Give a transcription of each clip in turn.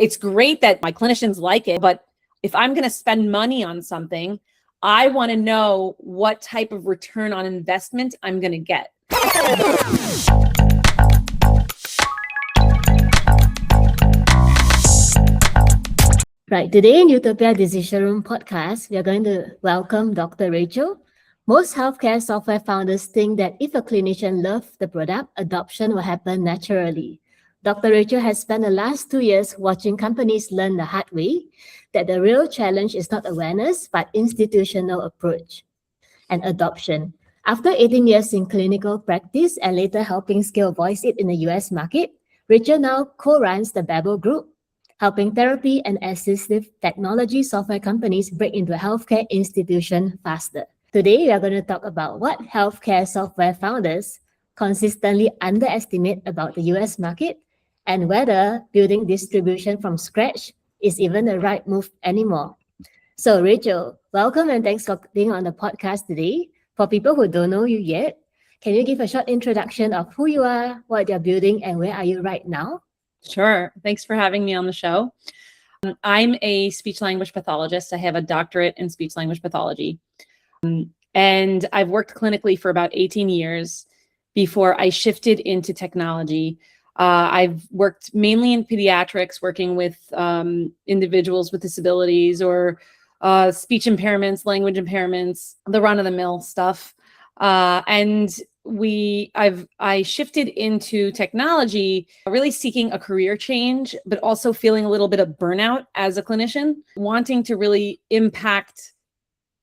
It's great that my clinicians like it, but if I'm going to spend money on something, I want to know what type of return on investment I'm going to get. Right, today in Utopia Decision Room podcast, we are going to welcome Dr. Rachel. Most healthcare software founders think that if a clinician loves the product, adoption will happen naturally. Dr. Rachel has spent the last 2 years watching companies learn the hard way that the real challenge is not awareness, but institutional approach and adoption. After 18 years in clinical practice and later helping scale VoiceIt in the US market, Rachel now co-runs the Babel Group, helping therapy and assistive technology software companies break into a healthcare institution faster. Today, we are going to talk about what healthcare software founders consistently underestimate about the US market and whether building distribution from scratch is even the right move anymore. So Rachel, welcome and thanks for being on the podcast today. For people who don't know you yet, can you give a short introduction of who you are, what you're building, and where are you right now? Sure. Thanks for having me on the show. I'm a speech language pathologist. I have a doctorate in speech language pathology. And I've worked clinically for about 18 years before I shifted into technology. I've worked mainly in pediatrics, working with individuals with disabilities or speech impairments, language impairments, the run-of-the-mill stuff. I shifted into technology, really seeking a career change, but also feeling a little bit of burnout as a clinician, wanting to really impact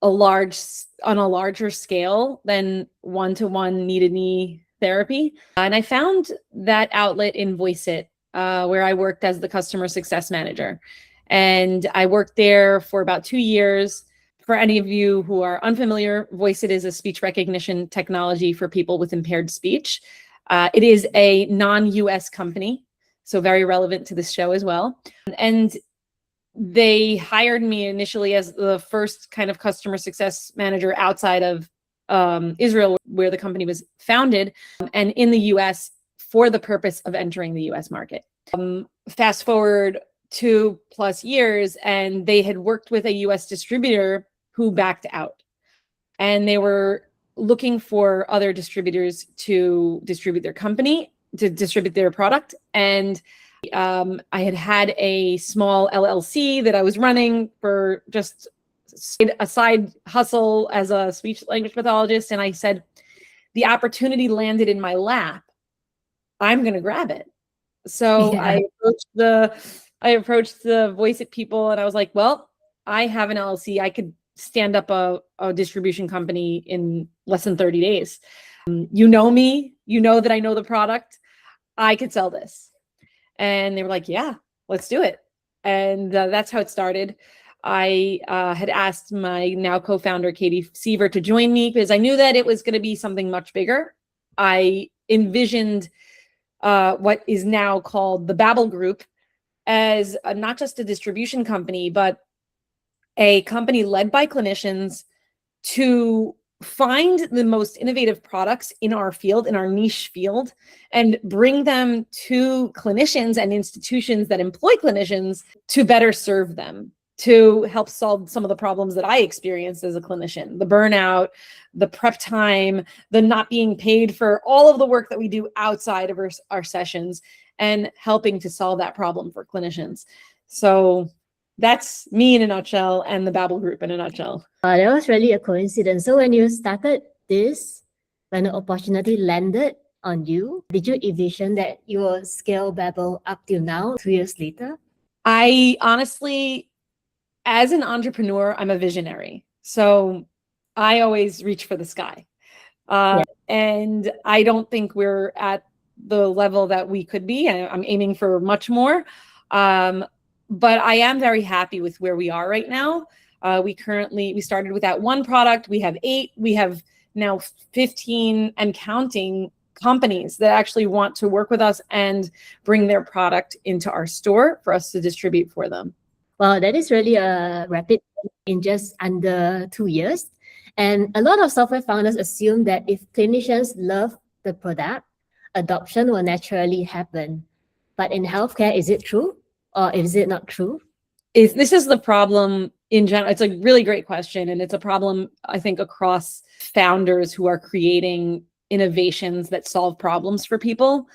on a larger scale than one-to-one knee-to-knee therapy. And I found that outlet in VoiceIt, where I worked as the customer success manager. And I worked there for about 2 years. For any of you who are unfamiliar, VoiceIt is a speech recognition technology for people with impaired speech. It is a non-US company, so very relevant to this show as well. And they hired me initially as the first kind of customer success manager outside of Israel, where the company was founded, and in the US for the purpose of entering the US market. Fast forward 2+ years, and they had worked with a US distributor who backed out. And they were looking for other distributors to distribute their company, to distribute their product. And I had a small LLC that I was running for just a side hustle as a speech language pathologist. And I said, the opportunity landed in my lap. I'm going to grab it. So yeah. I approached the VoiceIt people and I was like, well, I have an LLC. I could stand up a distribution company in less than 30 days. You know me, you know that I know the product. I could sell this. And they were like, yeah, let's do it. And that's how it started. I had asked my now co-founder, Katie Seaver, to join me because I knew that it was going to be something much bigger. I envisioned what is now called the Babel Group as not just a distribution company, but a company led by clinicians to find the most innovative products in our field, in our niche field, and bring them to clinicians and institutions that employ clinicians to better serve them, to help solve some of the problems that I experienced as a clinician, the burnout, the prep time, the not being paid for all of the work that we do outside of our sessions, and helping to solve that problem for clinicians. So that's me in a nutshell, and the Babel Group in a nutshell. That was really a coincidence. So when you started this, when the opportunity landed on you, did you envision that you will scale Babel up till now, 2 years later? I honestly, as an entrepreneur, I'm a visionary. So I always reach for the sky. And I don't think we're at the level that we could be. I'm aiming for much more. But I am very happy with where we are right now. We started with that one product. We have 8. We have now 15 and counting companies that actually want to work with us and bring their product into our store for us to distribute for them. Wow, that is really a rapid in just under 2 years. And a lot of software founders assume that if clinicians love the product, adoption will naturally happen. But in healthcare, is it true? or is it not true? This is the problem in general. It's a really great question. And it's a problem, I think, across founders who are creating innovations that solve problems for people.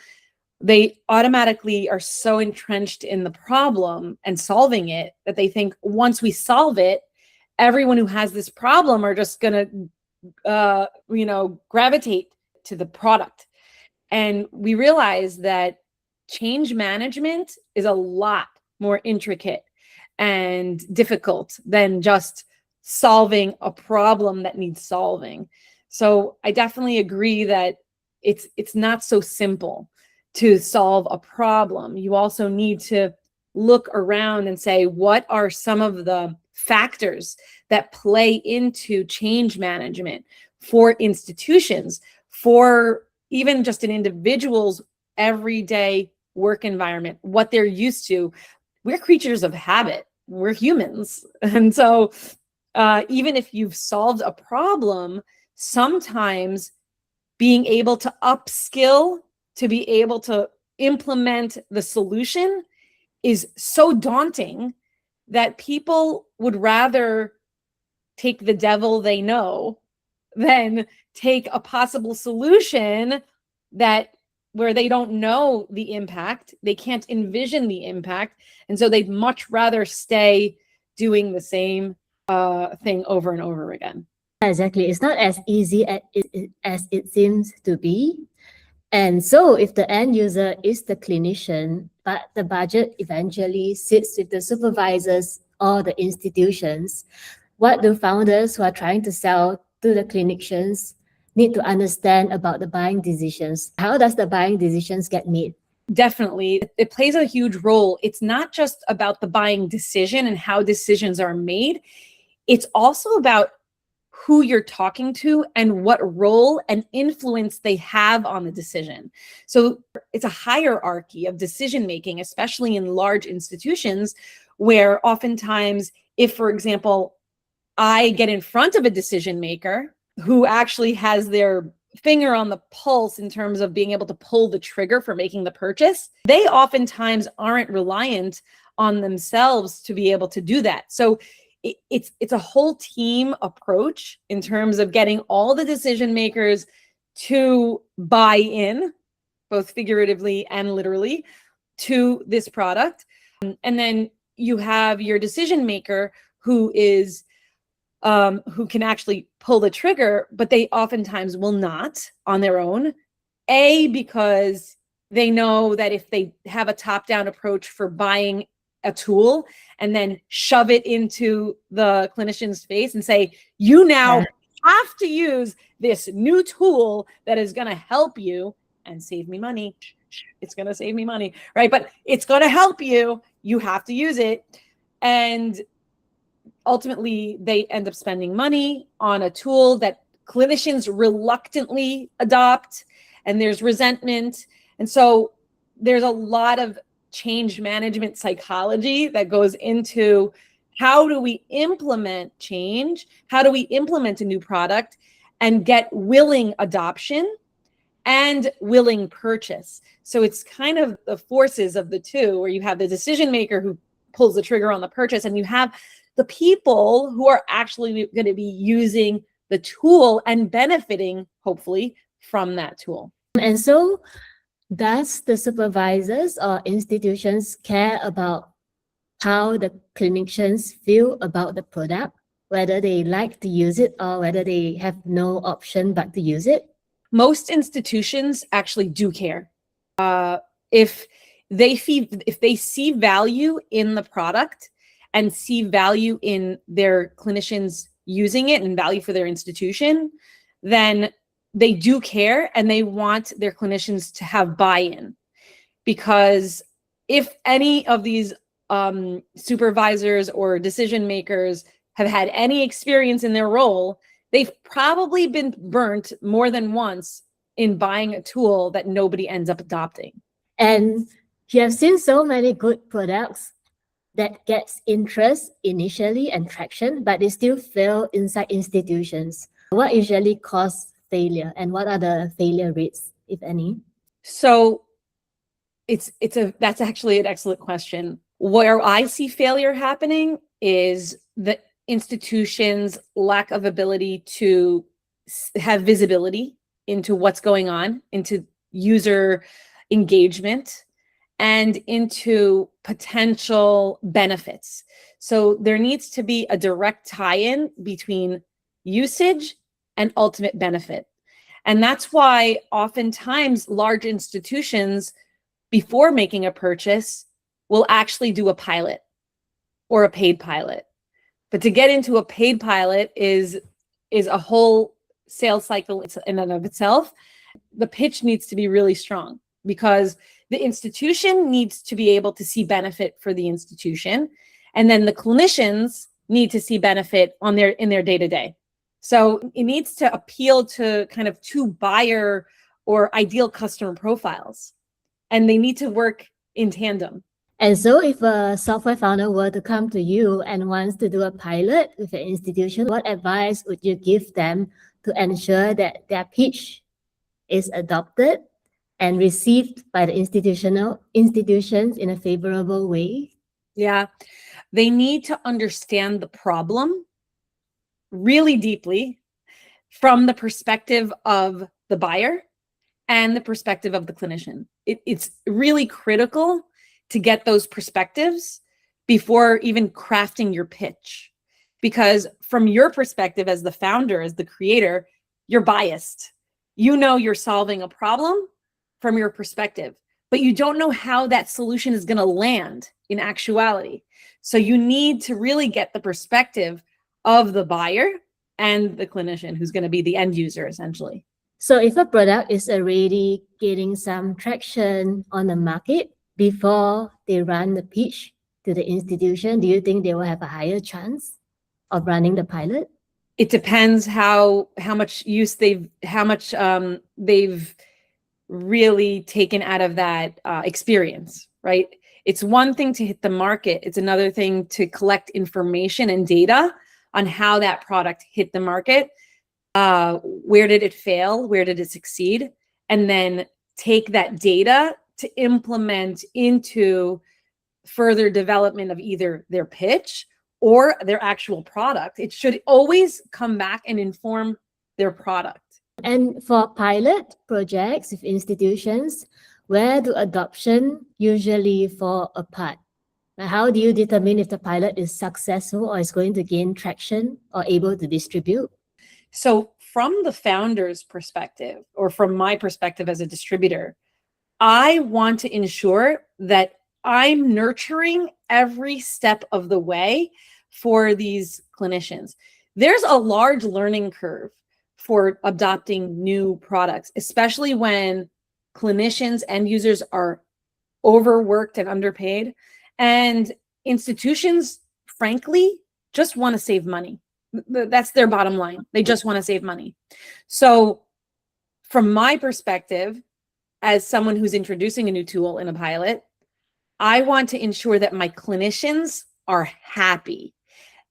They automatically are so entrenched in the problem and solving it that they think once we solve it, everyone who has this problem are just going to, gravitate to the product. And we realize that change management is a lot more intricate and difficult than just solving a problem that needs solving. So I definitely agree that it's not so simple to solve a problem. You also need to look around and say, what are some of the factors that play into change management for institutions, for even just an individual's everyday work environment, what they're used to. We're creatures of habit. We're humans. And so even if you've solved a problem, sometimes being able to upskill to be able to implement the solution is so daunting that people would rather take the devil they know than take a possible solution where they don't know the impact, they can't envision the impact, and so they'd much rather stay doing the same thing over and over again. Exactly. It's not as easy as it seems to be. And so if the end user is the clinician, but the budget eventually sits with the supervisors or the institutions, what do founders who are trying to sell to the clinicians need to understand about the buying decisions? How does the buying decisions get made? Definitely. It plays a huge role. It's not just about the buying decision and how decisions are made. It's also about who you're talking to and what role and influence they have on the decision. So it's a hierarchy of decision making, especially in large institutions, where oftentimes, if, for example, I get in front of a decision maker who actually has their finger on the pulse in terms of being able to pull the trigger for making the purchase, they oftentimes aren't reliant on themselves to be able to do that. So it's a whole team approach in terms of getting all the decision makers to buy in, both figuratively and literally, to this product. And then you have your decision maker who can actually pull the trigger, but they oftentimes will not on their own. Because they know that if they have a top-down approach for buying a tool and then shove it into the clinician's face and say, you now have to use this new tool that is going to help you and save me money. It's going to save me money, right? But it's going to help you. You have to use it. And ultimately, they end up spending money on a tool that clinicians reluctantly adopt, and there's resentment. And so there's a lot of change management psychology that goes into how do we implement change? How do we implement a new product and get willing adoption and willing purchase? So it's kind of the forces of the two, where you have the decision maker who pulls the trigger on the purchase, and you have the people who are actually going to be using the tool and benefiting, hopefully, from that tool. And so does the supervisors or institutions care about how the clinicians feel about the product, whether they like to use it or whether they have no option but to use it? Most institutions actually do care. If they see value in the product and see value in their clinicians using it and value for their institution, then they do care and they want their clinicians to have buy-in. Because if any of these supervisors or decision makers have had any experience in their role, they've probably been burnt more than once in buying a tool that nobody ends up adopting. And you have seen so many good products that gets interest initially and traction, but they still fail inside institutions. What usually causes failure, and what are the failure rates, if any? So that's actually an excellent question. Where I see failure happening is the institution's lack of ability to have visibility into what's going on, into user engagement, and into potential benefits. So there needs to be a direct tie-in between usage and ultimate benefit. And that's why oftentimes large institutions, before making a purchase, will actually do a pilot or a paid pilot. But to get into a paid pilot is a whole sales cycle in and of itself. The pitch needs to be really strong because the institution needs to be able to see benefit for the institution. And then the clinicians need to see benefit in their day-to-day. So it needs to appeal to kind of two buyer or ideal customer profiles, and they need to work in tandem. And so if a software founder were to come to you and wants to do a pilot with an institution, what advice would you give them to ensure that their pitch is adopted and received by the institutions in a favorable way? Yeah, they need to understand the problem really deeply from the perspective of the buyer and the perspective of the clinician. It's really critical to get those perspectives before even crafting your pitch. Because from your perspective as the founder, as the creator, you're biased. You know you're solving a problem from your perspective, but you don't know how that solution is going to land in actuality. So you need to really get the perspective of the buyer and the clinician, who's going to be the end user, essentially. So if a product is already getting some traction on the market before they run the pitch to the institution, do you think they will have a higher chance of running the pilot? It depends how much use they've really taken out of that experience, right? It's one thing to hit the market. It's another thing to collect information and data on how that product hit the market. Where did it fail? Where did it succeed? And then take that data to implement into further development of either their pitch or their actual product. It should always come back and inform their product. And for pilot projects with institutions, where do adoption usually fall apart? How do you determine if the pilot is successful or is going to gain traction or able to distribute? So from the founder's perspective, or from my perspective as a distributor, I want to ensure that I'm nurturing every step of the way for these clinicians. There's a large learning curve for adopting new products, especially when clinicians and users are overworked and underpaid. And institutions, frankly, just want to save money. That's their bottom line. They just want to save money. So from my perspective, as someone who's introducing a new tool in a pilot, I want to ensure that my clinicians are happy.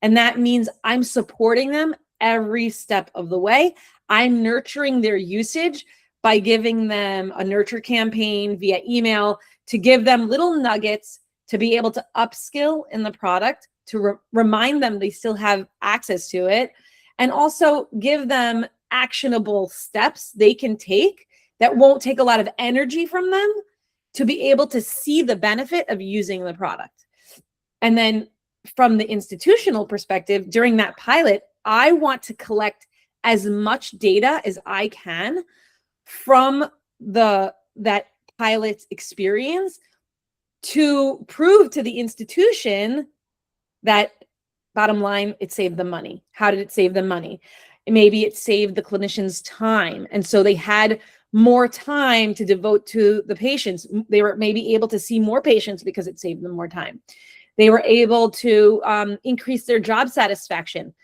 And that means I'm supporting them every step of the way. I'm nurturing their usage by giving them a nurture campaign via email to give them little nuggets to be able to upskill in the product, to remind them they still have access to it, and also give them actionable steps they can take that won't take a lot of energy from them to be able to see the benefit of using the product. And then from the institutional perspective, during that pilot, I want to collect as much data as I can from that pilot experience to prove to the institution that, bottom line, it saved them money. How did it save them money? Maybe it saved the clinicians time. And so they had more time to devote to the patients. They were maybe able to see more patients because it saved them more time. They were able to increase their job satisfaction.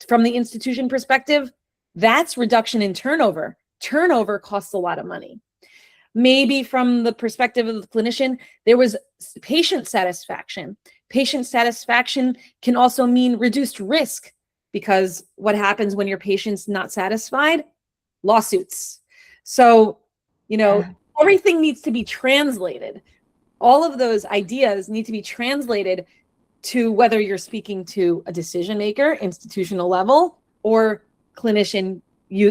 From the institution perspective, that's reduction in turnover. Turnover costs a lot of money. Maybe from the perspective of the clinician, there was patient satisfaction. Patient satisfaction can also mean reduced risk, because what happens when your patient's not satisfied? Lawsuits. So, everything needs to be translated. all of those ideas need to be translated to whether you're speaking to a decision maker, institutional level, or clinician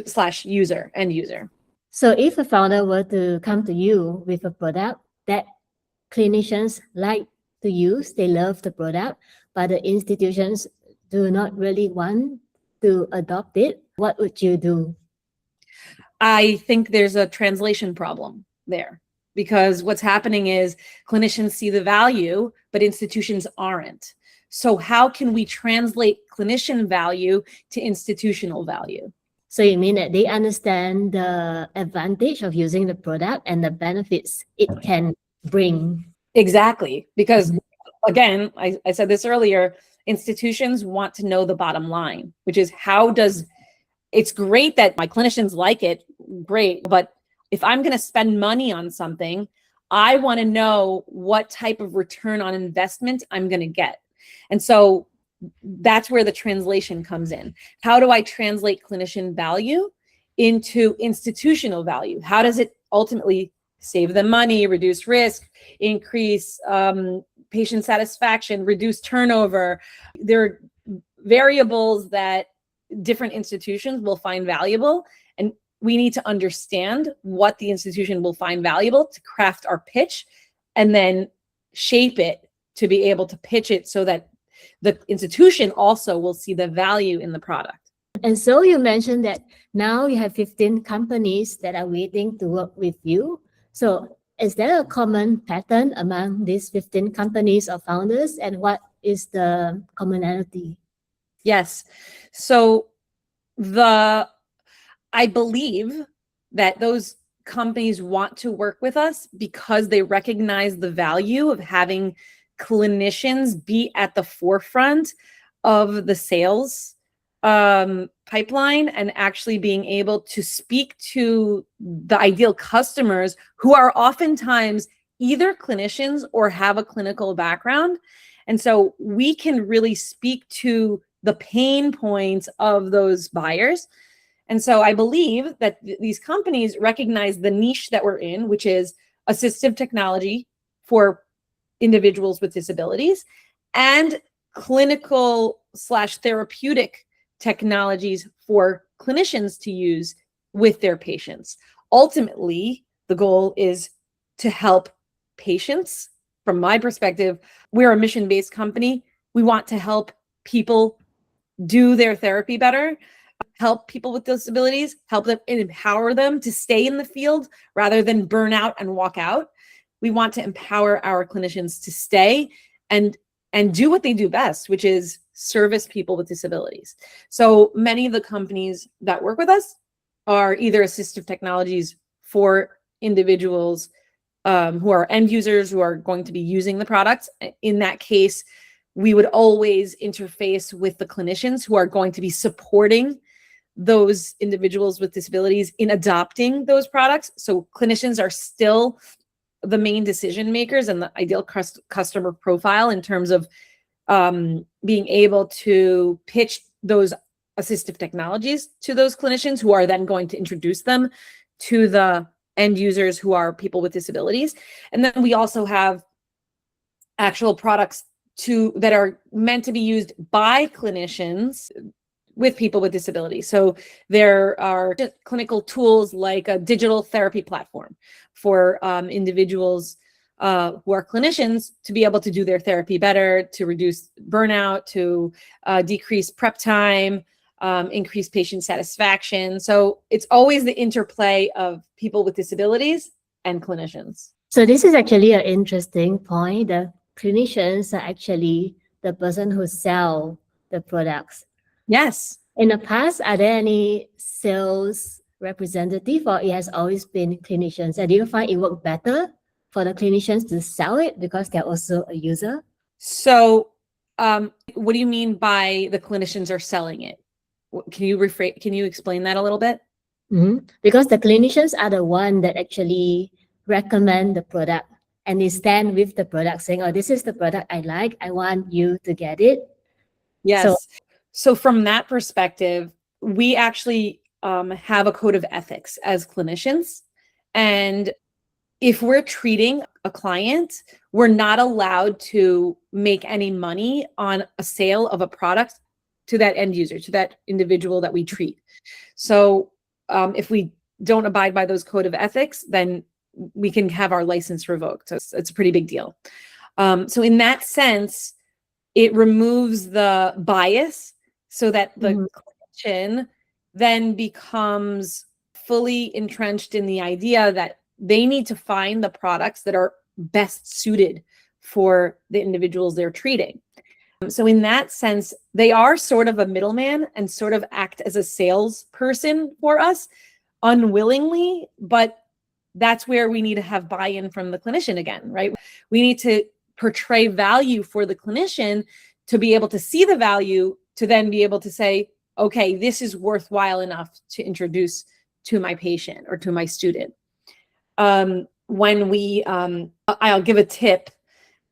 slash user, end user. So if a founder were to come to you with a product that clinicians like to use, they love the product, but the institutions do not really want to adopt it, what would you do? I think there's a translation problem there, because what's happening is clinicians see the value, but institutions aren't. So how can we translate clinician value to institutional value? So you mean that they understand the advantage of using the product and the benefits it can bring? Exactly. Because again, I said this earlier, institutions want to know the bottom line, which is it's great that my clinicians like it, great. But if I'm going to spend money on something, I want to know what type of return on investment I'm going to get. And so that's where the translation comes in. How do I translate clinician value into institutional value? How does it ultimately save them money, reduce risk, increase patient satisfaction, reduce turnover? There are variables that different institutions will find valuable, and we need to understand what the institution will find valuable to craft our pitch and then shape it to be able to pitch it so that the institution also will see the value in the product. And so you mentioned that now you have 15 companies that are waiting to work with you. So is there a common pattern among these 15 companies or founders, and what is the commonality? Yes. So I believe that those companies want to work with us because they recognize the value of having clinicians be at the forefront of the sales pipeline and actually being able to speak to the ideal customers who are oftentimes either clinicians or have a clinical background. And so we can really speak to the pain points of those buyers. And so I believe that these companies recognize the niche that we're in, which is assistive technology for individuals with disabilities and clinical / therapeutic technologies for clinicians to use with their patients. Ultimately, the goal is to help patients. From my perspective, we're a mission-based company. We want to help people do their therapy better, help people with disabilities, help them and empower them to stay in the field rather than burn out and walk out. We want to empower our clinicians to stay and do what they do best, which is service people with disabilities. So many of the companies that work with us are either assistive technologies for individuals who are end users who are going to be using the products. In that case, we would always interface with the clinicians who are going to be supporting those individuals with disabilities in adopting those products. So clinicians are still the main decision makers and the ideal customer profile in terms of being able to pitch those assistive technologies to those clinicians who are then going to introduce them to the end users who are people with disabilities. And then we also have actual products that are meant to be used by clinicians with people with disabilities. So there are clinical tools like a digital therapy platform for individuals who are clinicians to be able to do their therapy better, to reduce burnout, to decrease prep time, increase patient satisfaction. So it's always the interplay of people with disabilities and clinicians. So this is actually an interesting point. The clinicians are actually the person who sell the products. Yes. In the past, are there any sales representative, or it has always been clinicians? And do you find it worked better for the clinicians to sell it because they're also a user? So what do you mean by the clinicians are selling it? Can you explain that a little bit? Mm-hmm. Because the clinicians are the one that actually recommend the product, and they stand with the product saying, oh, this is the product I like, I want you to get it. Yes. So from that perspective, we actually have a code of ethics as clinicians. And if we're treating a client, we're not allowed to make any money on a sale of a product to that end user, to that individual that we treat. So if we don't abide by those code of ethics, then we can have our license revoked. So it's a pretty big deal. So in that sense, it removes the bias so that the clinician then becomes fully entrenched in the idea that they need to find the products that are best suited for the individuals they're treating. So in that sense, they are sort of a middleman and sort of act as a salesperson for us unwillingly, but that's where we need to have buy-in from the clinician again, right? We need to portray value for the clinician to be able to see the value, to then be able to say, okay, this is worthwhile enough to introduce to my patient or to my student. When we, I'll give a tip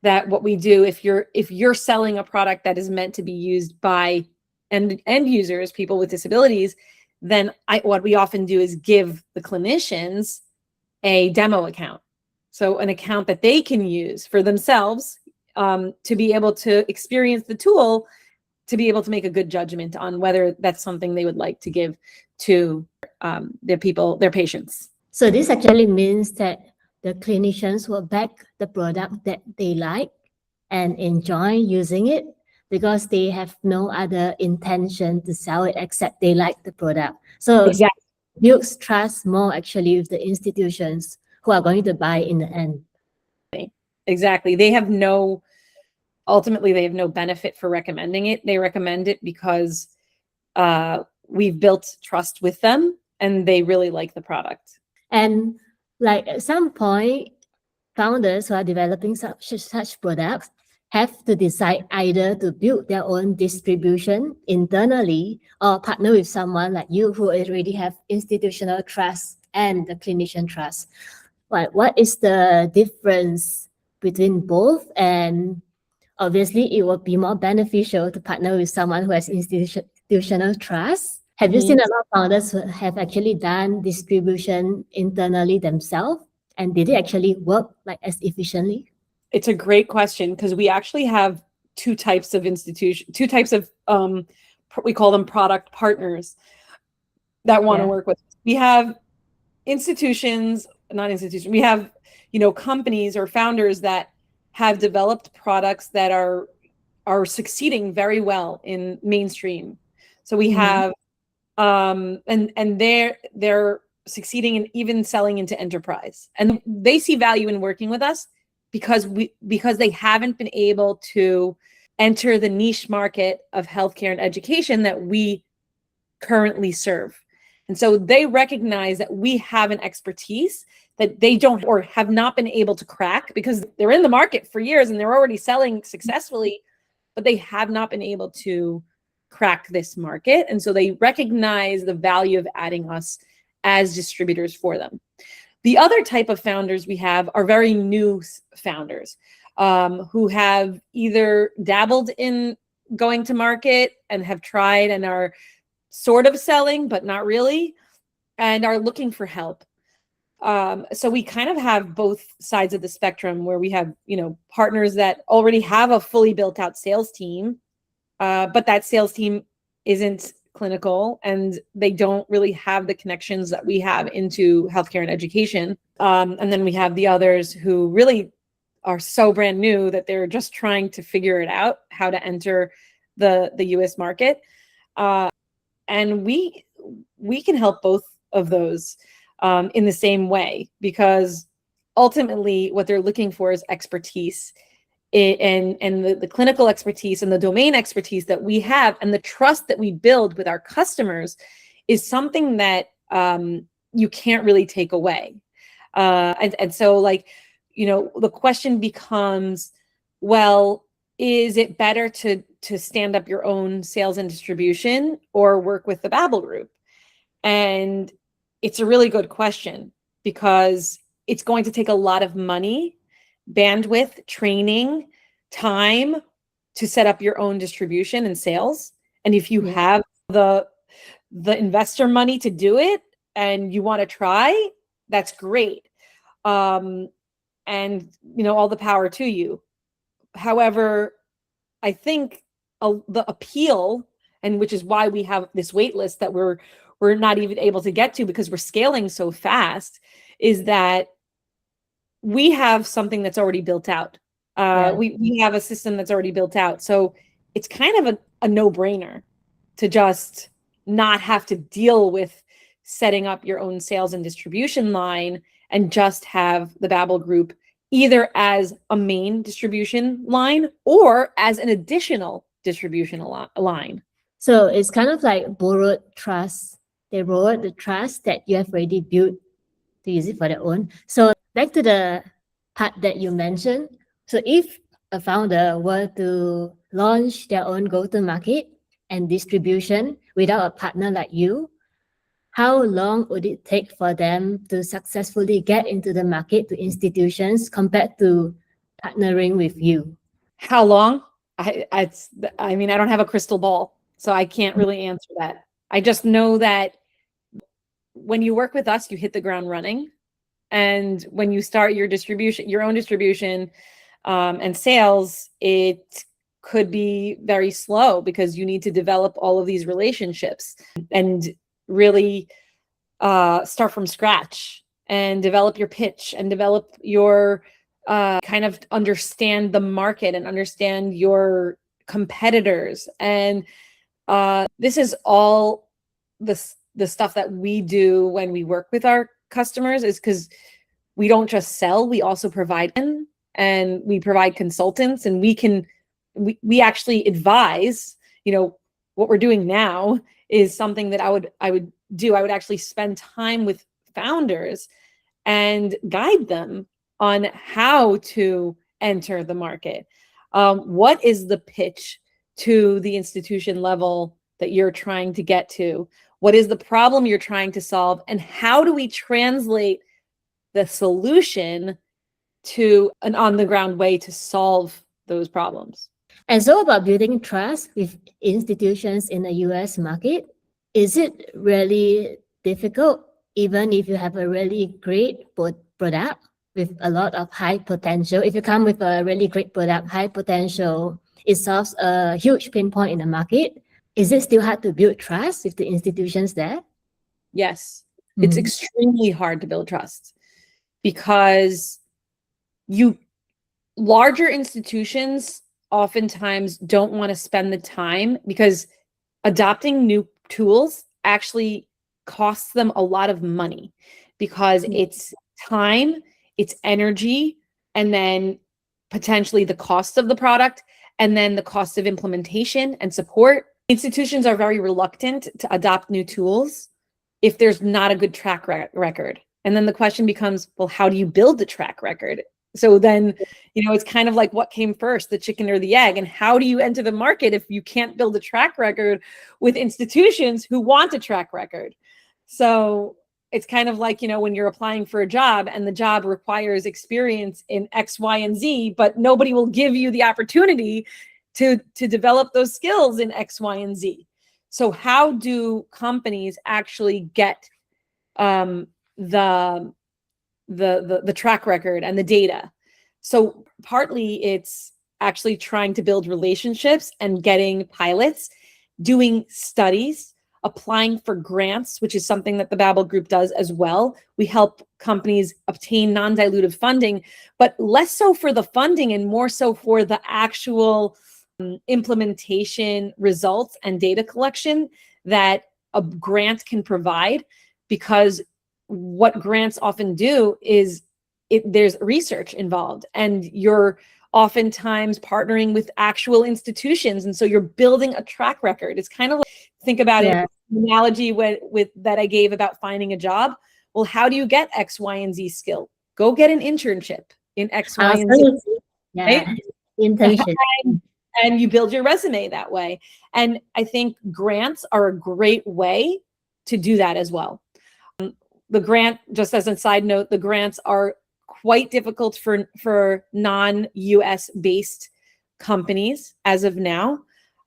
that what we do, if you're selling a product that is meant to be used by end users, people with disabilities, then what we often do is give the clinicians a demo account. So an account that they can use for themselves to be able to experience the tool, to be able to make a good judgment on whether that's something they would like to give to their patients. So this actually means that the clinicians will back the product that they like and enjoy using it because they have no other intention to sell it except they like the product. So exactly. Builds trust more actually with the institutions who are going to buy in the end. Exactly. Ultimately, they have no benefit for recommending it. They recommend it because we've built trust with them and they really like the product. And like at some point, founders who are developing such products have to decide either to build their own distribution internally or partner with someone like you who already have institutional trust and the clinician trust. What is the difference between both? And obviously, it would be more beneficial to partner with someone who has institutional trust. Have you seen a lot of founders who have actually done distribution internally themselves? And did it actually work like as efficiently? It's a great question because we actually have two types of we call them product partners that want to work with. We have we have, companies or founders that have developed products that are succeeding very well in mainstream. So we have and they're succeeding in even selling into enterprise, and they see value in working with us because they haven't been able to enter the niche market of healthcare and education that we currently serve. And so they recognize that we have an expertise that they don't or have not been able to crack because they're in the market for years and they're already selling successfully, but they have not been able to crack this market. And so they recognize the value of adding us as distributors for them. The other type of founders we have are very new founders who have either dabbled in going to market and have tried and are sort of selling, but not really, and are looking for help. So we kind of have both sides of the spectrum where we have, partners that already have a fully built out sales team, but that sales team isn't clinical and they don't really have the connections that we have into healthcare and education. And then we have the others who really are so brand new that they're just trying to figure it out, how to enter the US market. And we can help both of those in the same way, because ultimately what they're looking for is expertise and the clinical expertise and the domain expertise that we have and the trust that we build with our customers is something that you can't really take away. And so the question becomes, well, is it better to stand up your own sales and distribution or work with the Babel Group? And it's a really good question because it's going to take a lot of money, bandwidth, training, time to set up your own distribution and sales. And if you have the investor money to do it and you want to try, that's great. and all the power to you. However, I think the appeal, and which is why we have this wait list that we're not even able to get to because we're scaling so fast, is that we have something that's already built out. We have a system that's already built out. So it's kind of a no-brainer to just not have to deal with setting up your own sales and distribution line and just have the Babel Group either as a main distribution line or as an additional distribution line. So it's kind of like borrowed trust. They borrowed the trust that you have already built to use it for their own. So back to the part that you mentioned. So if a founder were to launch their own go-to-market and distribution without a partner like you, how long would it take for them to successfully get into the market to institutions compared to partnering with you? How long? I don't have a crystal ball, so I can't really answer that. I just know that when you work with us, you hit the ground running. And when you start your own distribution and sales, it could be very slow because you need to develop all of these relationships and really start from scratch and develop your pitch and develop your kind of understand the market and understand your competitors. And this is all the stuff that we do when we work with our customers, is because we don't just sell, we also provide and we provide consultants, and we actually advise. What we're doing now is something that I would do. I would actually spend time with founders and guide them on how to enter the market. What is the pitch to the institution level that you're trying to get to? What is the problem you're trying to solve? And how do we translate the solution to an on-the-ground way to solve those problems? And so about building trust with institutions in the US market, is it really difficult, even if you have a really great product with a lot of high potential? If you come with a really great product, high potential, it solves a huge pain point in the market. Is it still hard to build trust with the institutions there? Yes, it's extremely hard to build trust because larger institutions oftentimes don't want to spend the time, because adopting new tools actually costs them a lot of money, because it's time, it's energy, and then potentially the cost of the product, and then the cost of implementation and support. Institutions are very reluctant to adopt new tools if there's not a good track record. And then the question becomes, well, how do you build the track record? So then, it's kind of like, what came first, the chicken or the egg? And how do you enter the market if you can't build a track record with institutions who want a track record? So it's kind of like, when you're applying for a job and the job requires experience in X, Y, and Z, but nobody will give you the opportunity to develop those skills in X, Y, and Z. So how do companies actually get the track record and the data? So partly it's actually trying to build relationships and getting pilots, doing studies, applying for grants, which is something that the Babel Group does as well. We help companies obtain non-dilutive funding, but less so for the funding and more so for the actual implementation results and data collection that a grant can provide. Because what grants often do is there's research involved, and you're oftentimes partnering with actual institutions, and so you're building a track record. It's kind of like, think about it, analogy with that I gave about finding a job. Well, how do you get X, Y, and Z skill? Go get an internship in X, Y, and Z. Right? Internship. And you build your resume that way. And I think grants are a great way to do that as well. The grant, just as a side note, the grants are quite difficult for non-US based companies as of now.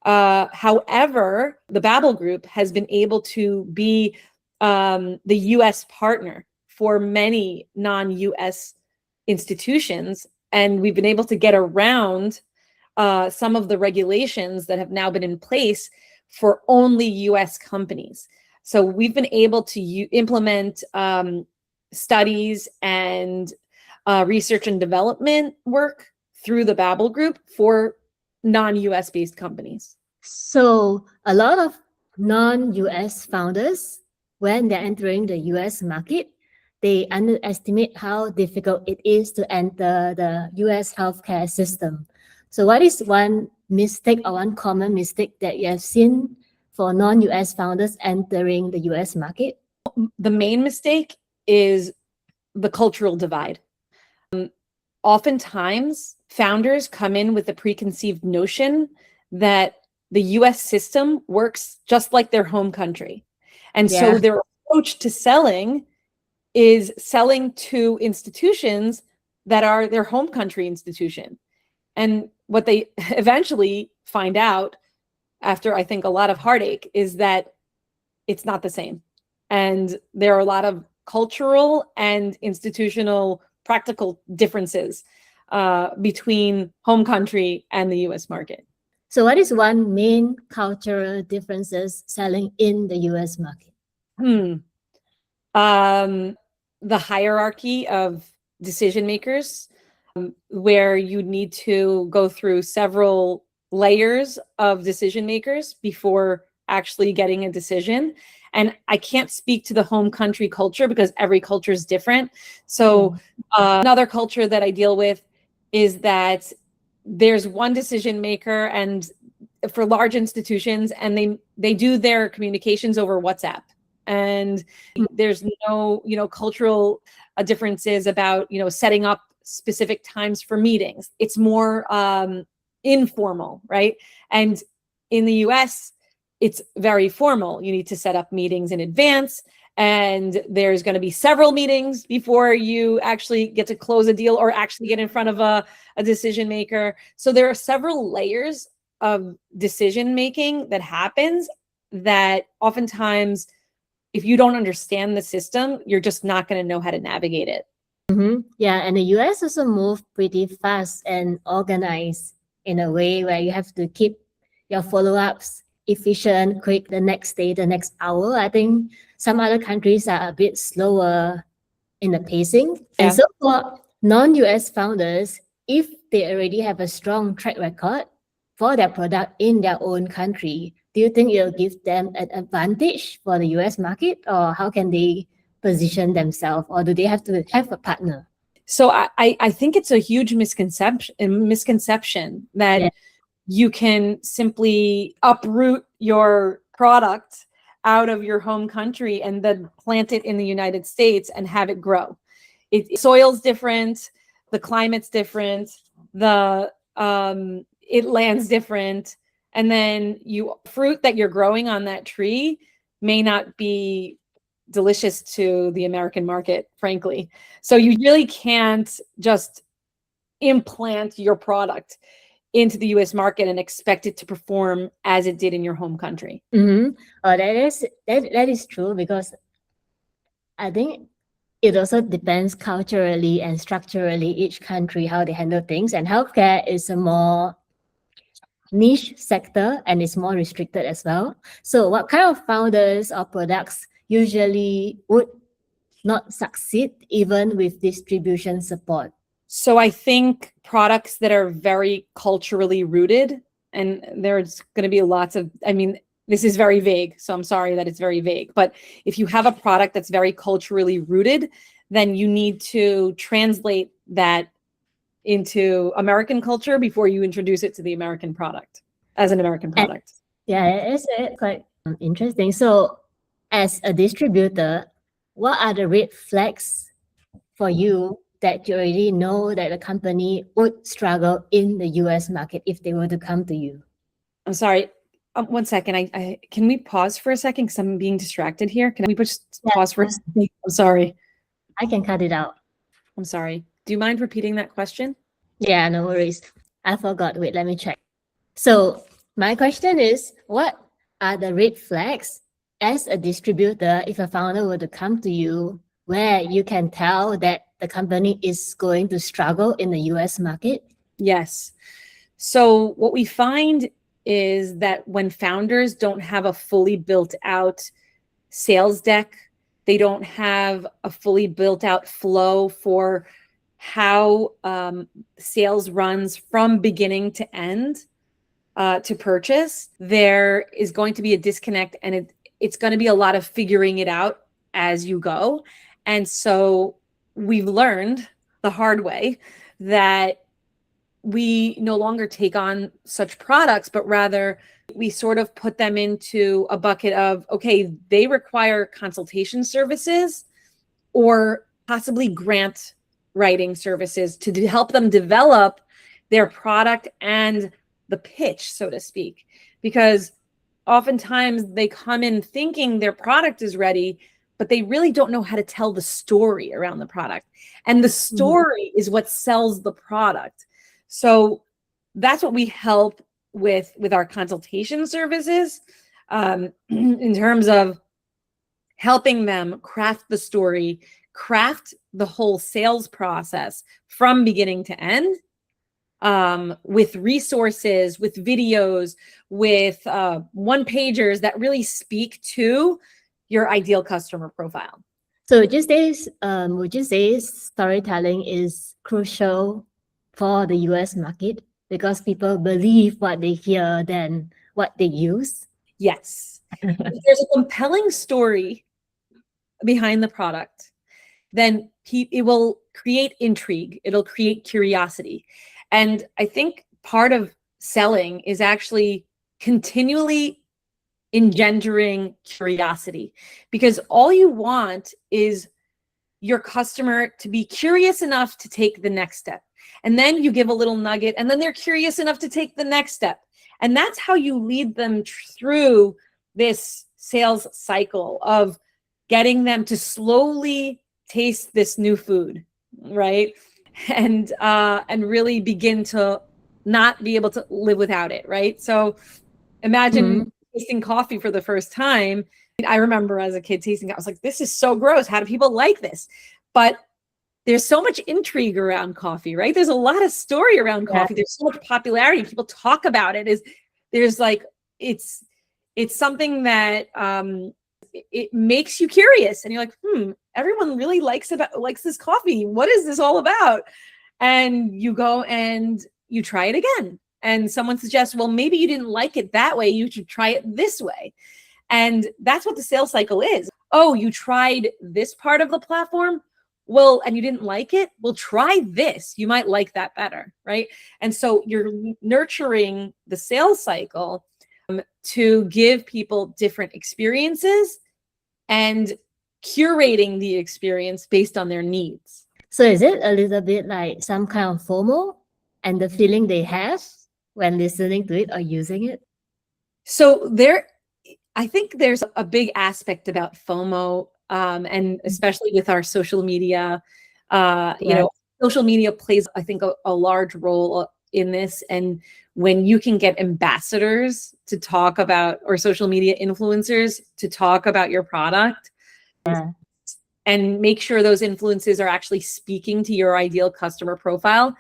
However, the Babel Group has been able to be the US partner for many non-US institutions, and we've been able to get around some of the regulations that have now been in place for only US companies. So we've been able to implement studies and research and development work through the Babel Group for non-US based companies. So a lot of non-US founders, when they're entering the US market, they underestimate how difficult it is to enter the US healthcare system. So what is one mistake or one common mistake that you have seen for non-US founders entering the US market? The main mistake is the cultural divide. Oftentimes, founders come in with a preconceived notion that the US system works just like their home country. And so their approach to selling is selling to institutions that are their home country institution. And what they eventually find out after, I think, a lot of heartache is that it's not the same. And there are a lot of cultural and institutional practical differences between home country and the US market. So what is one main cultural differences selling in the US market? The hierarchy of decision makers, where you need to go through several layers of decision makers before actually getting a decision. And I can't speak to the home country culture because every culture is different. So another culture that I deal with is that there's one decision maker, and for large institutions, and they do their communications over WhatsApp. And there's no, cultural differences about, setting up specific times for meetings. It's more informal, right? And in the US, it's very formal. You need to set up meetings in advance, and there's going to be several meetings before you actually get to close a deal or actually get in front of a decision maker. So there are several layers of decision making that happens that oftentimes, if you don't understand the system, you're just not going to know how to navigate it. Yeah, and the US also move pretty fast and organized in a way where you have to keep your follow-ups efficient, quick, the next day, the next hour. I think some other countries are a bit slower in the pacing. Yeah. And so for non-US founders, if they already have a strong track record for their product in their own country, do you think it'll give them an advantage for the US market, or how can they position themselves, or do they have to have a partner? So I think it's a huge misconception that you can simply uproot your product out of your home country and then plant it in the United States and have it grow. Soil's different, the climate's different, it lands different, and then fruit that you're growing on that tree may not be delicious to the American market, frankly. So you really can't just implant your product into the US market and expect it to perform as it did in your home country. Oh, that is true, because I think it also depends culturally and structurally each country how they handle things, and healthcare is a more niche sector and it's more restricted as well. So what kind of founders or products usually would not succeed even with distribution support? So I think products that are very culturally rooted, and there's going to be lots of, this is very vague, so I'm sorry that it's very vague, but if you have a product that's very culturally rooted, then you need to translate that into American culture before you introduce it to the American product as an American product. Yeah, it's quite interesting. So as a distributor, what are the red flags for you that you already know that a company would struggle in the US market if they were to come to you? I'm sorry. 1 second. Can we pause for a second because I'm being distracted here? Can we just pause for a second? I'm sorry. I can cut it out. I'm sorry. Do you mind repeating that question? Yeah, no worries. I forgot. Wait, let me check. So my question is, what are the red flags as a distributor if a founder were to come to you where you can tell that the company is going to struggle in the US market? Yes. So what we find is that when founders don't have a fully built out sales deck, they don't have a fully built out flow for how sales runs from beginning to end to purchase, there is going to be a disconnect, and it's going to be a lot of figuring it out as you go. And so we've learned the hard way that we no longer take on such products, but rather we sort of put them into a bucket of, okay, they require consultation services or possibly grant writing services to help them develop their product and the pitch, so to speak, because oftentimes they come in thinking their product is ready, but they really don't know how to tell the story around the product. And the story is what sells the product. So that's what we help with our consultation services, in terms of helping them craft the story, craft the whole sales process from beginning to end, with resources, with videos, with one-pagers that really speak to your ideal customer profile. So would you say storytelling is crucial for the US market because people believe what they hear than what they use? Yes. If there's a compelling story behind the product, then it will create intrigue. It'll create curiosity. And I think part of selling is actually continually engendering curiosity, because all you want is your customer to be curious enough to take the next step. And then you give a little nugget, and then they're curious enough to take the next step. And that's how you lead them through this sales cycle of getting them to slowly taste this new food, right? And really begin to not be able to live without it, right? So imagine tasting coffee for the first time. I remember as a kid tasting it, I was like, this is so gross. How do people like this? But there's so much intrigue around coffee, right? There's a lot of story around coffee. There's so much popularity. People talk about it. There's like, it's something that it makes you curious, and you're like, everyone really likes this coffee. What is this all about? And you go and you try it again. And someone suggests, well, maybe you didn't like it that way. You should try it this way. And that's what the sales cycle is. Oh, you tried this part of the platform? Well, and you didn't like it? Well, try this. You might like that better, right? And so you're nurturing the sales cycle to give people different experiences and curating the experience based on their needs. So is it a little bit like some kind of FOMO and the feeling they have when listening to it or using it? So I think there's a big aspect about FOMO, and especially with our social media. Social media plays, I think, a large role in this. And when you can get ambassadors to talk about, or social media influencers to talk about your product, and make sure those influences are actually speaking to your ideal customer profile,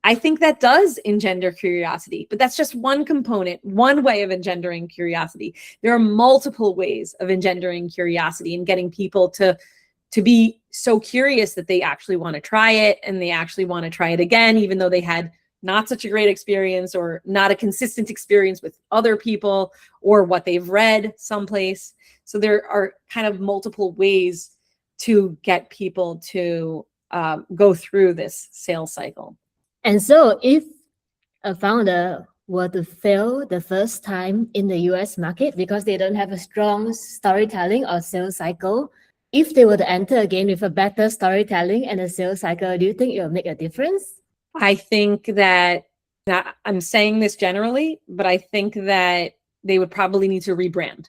I think that does engender curiosity. But that's just one component, one way of engendering curiosity. There are multiple ways of engendering curiosity and getting people to be so curious that they actually want to try it, and they actually want to try it again, even though they had not such a great experience or not a consistent experience with other people or what they've read someplace. So there are kind of multiple ways to get people to go through this sales cycle. And so if a founder were to fail the first time in the US market because they don't have a strong storytelling or sales cycle, if they were to enter again with a better storytelling and a sales cycle, do you think it will make a difference? I think that, I'm saying this generally, but I think that they would probably need to rebrand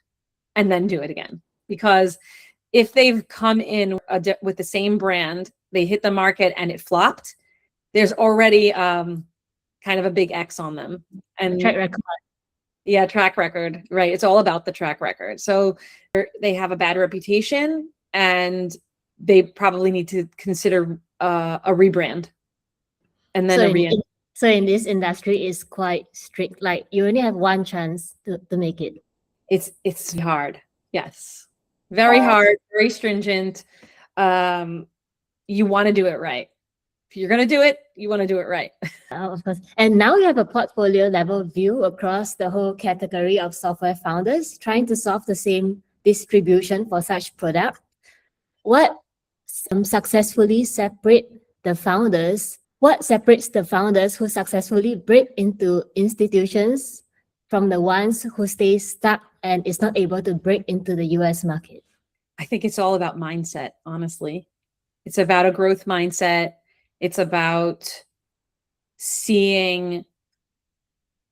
and then do it again. Because if they've come in with the same brand, they hit the market and it flopped, there's already kind of a big X on them. And track record. Yeah, track record, right? It's all about the track record. So they have a bad reputation, and they probably need to consider a rebrand and then So a in, re. so in this industry, it's quite strict. Like you only have one chance to make it. It's hard. Yes. Very hard, very stringent. You want to do it right. If you're going to do it, you want to do it right. Of course. And now you have a portfolio level view across the whole category of software founders trying to solve the same distribution for such product. What successfully separate the founders? What separates the founders who successfully break into institutions from the ones who stay stuck and is not able to break into the US market? I think it's all about mindset, honestly. It's about a growth mindset. It's about seeing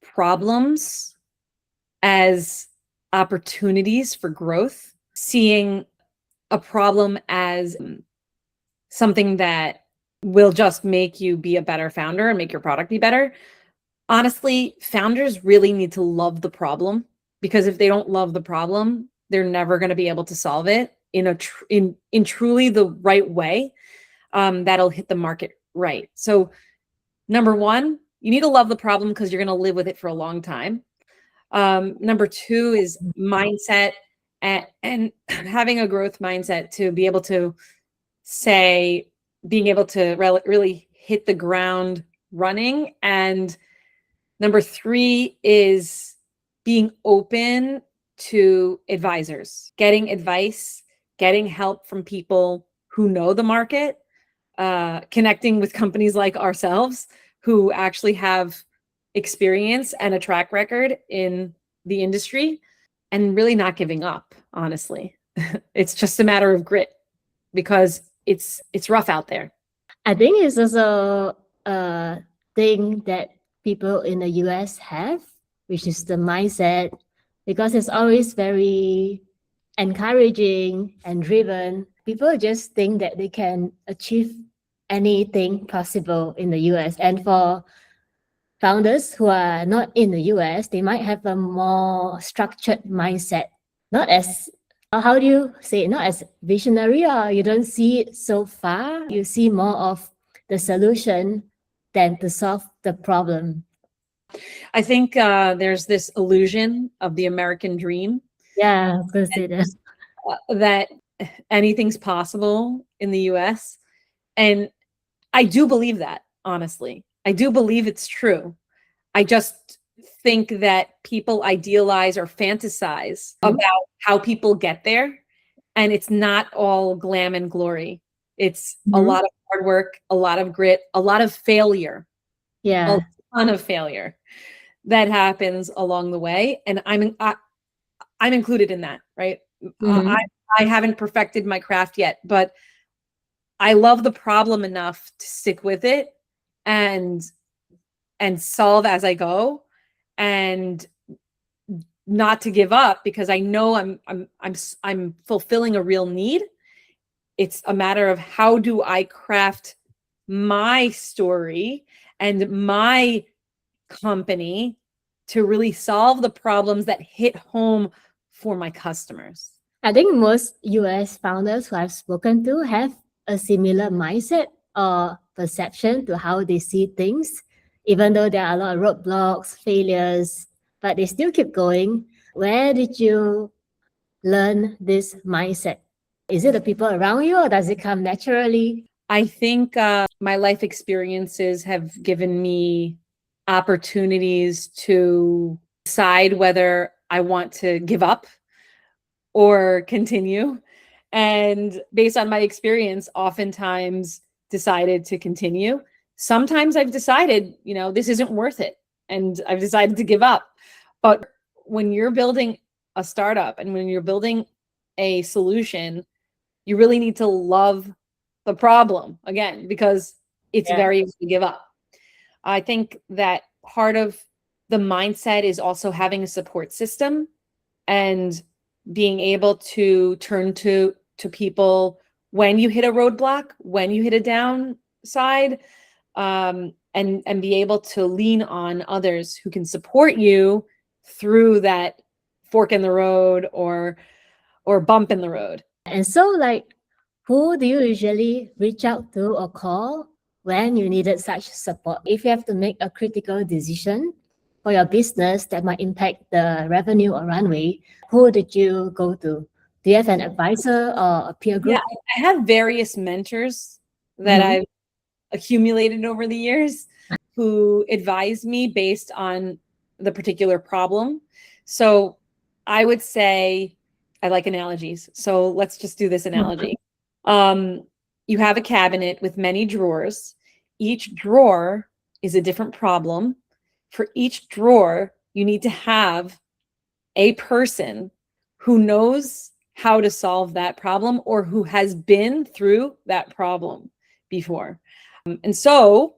problems as opportunities for growth, seeing a problem as something that will just make you be a better founder and make your product be better. Honestly, founders really need to love the problem, because if they don't love the problem, they're never going to be able to solve it in truly the right way that'll hit the market right. So number one, you need to love the problem because you're going to live with it for a long time. Number two is mindset and having a growth mindset to be able to being able to really hit the ground running. And number three is being open to advisors, getting advice, getting help from people who know the market, connecting with companies like ourselves who actually have experience and a track record in the industry, and really not giving up, honestly. It's just a matter of grit because it's rough out there. I think it's also a thing that people in the US have, which is the mindset, because it's always very encouraging and driven. People just think that they can achieve anything possible in the US. And for founders who are not in the US, they might have a more structured mindset, not as how do you say it? Not as visionary, or you don't see it so far. You see more of the solution than to solve the problem. I think there's this illusion of the American dream. Yeah, I was gonna say that. That anything's possible in the US. And I do believe that, honestly. I do believe it's true. I just think that people idealize or fantasize about how people get there. And it's not all glam and glory. It's a lot of hard work, a lot of grit, a lot of failure. Yeah. A ton of failure that happens along the way. And I'm included in that, right? I haven't perfected my craft yet, but I love the problem enough to stick with it and solve as I go, and not to give up, because I know I'm fulfilling a real need. It's a matter of how do I craft my story and my company to really solve the problems that hit home for my customers. I think most US founders who I've spoken to have a similar mindset or perception to how they see things, even though there are a lot of roadblocks, failures, but they still keep going. Where did you learn this mindset? Is it the people around you, or does it come naturally? I think my life experiences have given me opportunities to decide whether I want to give up or continue. And based on my experience, oftentimes decided to continue. Sometimes I've decided, this isn't worth it, and I've decided to give up. But when you're building a startup and when you're building a solution, you really need to love the problem, again, because it's very easy to give up. I think that part of the mindset is also having a support system and being able to turn to people when you hit a roadblock, when you hit a downside, and be able to lean on others who can support you through that fork in the road or bump in the road. And so, like, Who do you usually reach out to or call when you needed such support? If you have to make a critical decision for your business that might impact the revenue or runway, who did you go to? Do you have an advisor or a peer Yeah, group? I have various mentors that Mhm. I've accumulated over the years who advise me based on the particular problem. So I would say I like analogies. So let's just do this analogy. Um, you have a cabinet with many drawers. Each drawer is a different problem. For each drawer, you need to have a person who knows how to solve that problem or who has been through that problem before. And so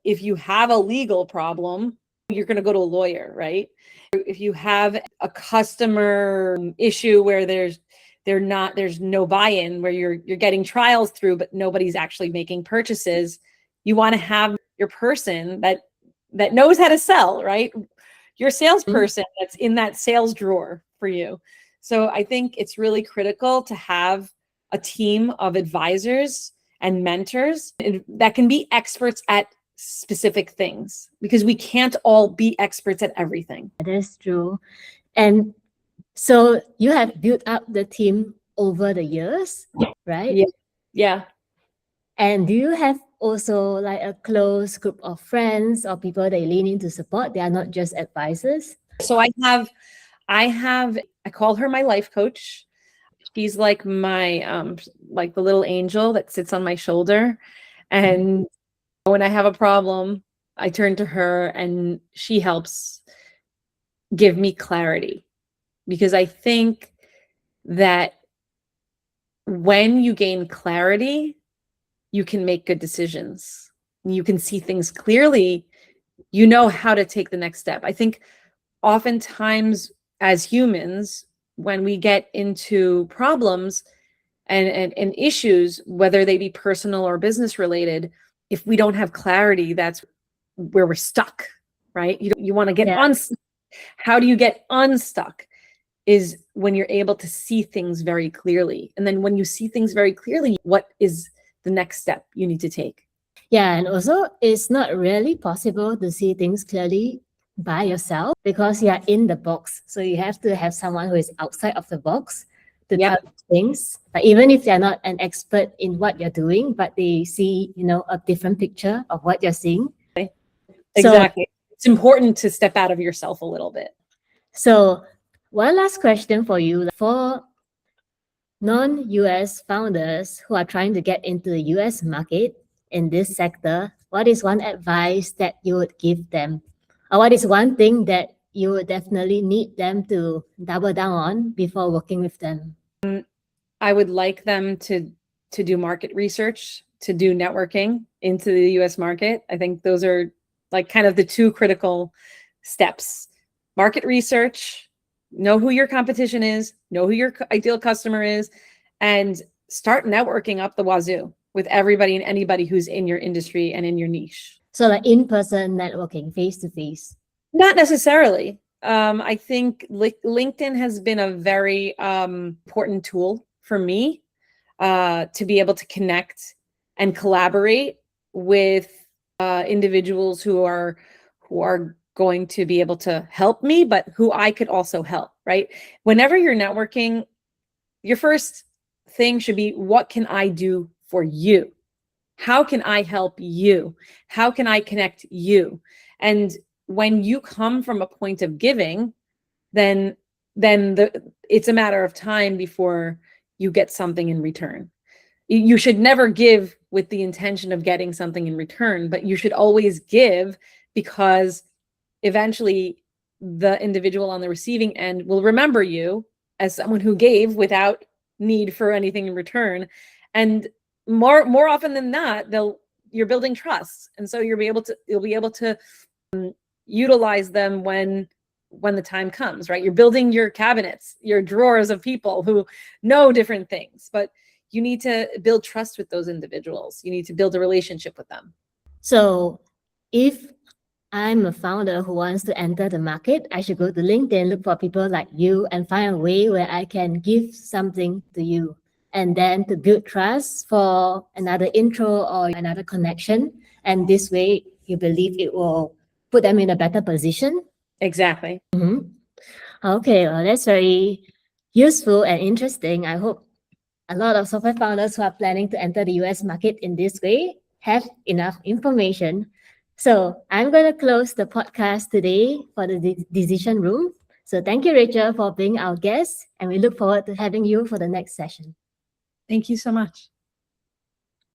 if you have a legal problem, you're going to go to a lawyer, right? If you have a customer issue where there's no buy-in, where you're getting trials through but nobody's actually making purchases, you want to have your person that knows how to sell, right? Your salesperson that's in that sales drawer for you. So I think it's really critical to have a team of advisors and mentors that can be experts at specific things, because we can't all be experts at everything. That is true. And so you have built up the team over the years, right? Yeah. Yeah. And do you have also like a close group of friends or people they lean in to support? They are not just advisors. So I call her my life coach. She's like my like the little angel that sits on my shoulder. And when I have a problem, I turn to her and she helps give me clarity, because I think that when you gain clarity, you can make good decisions. You can see things clearly. You know how to take the next step. I think oftentimes as humans, when we get into problems and issues, whether they be personal or business related, if we don't have clarity, that's where we're stuck, right? You want to get Yeah. how do you get unstuck? Is when you're able to see things very clearly. And then when you see things very clearly, what is the next step you need to take? Yeah, and also it's not really possible to see things clearly by yourself because you are in the box. So you have to have someone who is outside of the box to Yep. tell you things. But even if they're not an expert in what you're doing, but they see, a different picture of what you're seeing. Exactly. It's important to step out of yourself a little bit. So one last question for you. For non-US founders who are trying to get into the US market in this sector, what is one advice that you would give them? Or what is one thing that you would definitely need them to double down on before working with them? I would like them to do market research, to do networking into the US market. I think those are like kind of the two critical steps. Market research, know who your competition is, know who your ideal customer is, and start networking up the wazoo with everybody and anybody who's in your industry and in your niche. So like in-person networking, face-to-face. Not necessarily. I think LinkedIn has been a very important tool for me to be able to connect and collaborate with individuals who are going to be able to help me, but who I could also help, right? Whenever you're networking, your first thing should be, what can I do for you? How can I help you? How can I connect you? And when you come from a point of giving, then it's a matter of time before you get something in return. You should never give with the intention of getting something in return, but you should always give because eventually the individual on the receiving end will remember you as someone who gave without need for anything in return. And more often than not, you're building trust. And so you'll be able to utilize them when the time comes, right? You're building your cabinets, your drawers of people who know different things, but you need to build trust with those individuals. You need to build a relationship with them. So if I'm a founder who wants to enter the market, I should go to LinkedIn, look for people like you and find a way where I can give something to you. and then to build trust for another intro or another connection. And this way, you believe it will put them in a better position. Exactly. Okay, well, that's very useful and interesting. I hope a lot of software founders who are planning to enter the US market in this way have enough information. So I'm going to close the podcast today for the decision room. So thank you, Rachel, for being our guest, and we look forward to having you for the next session. Thank you so much.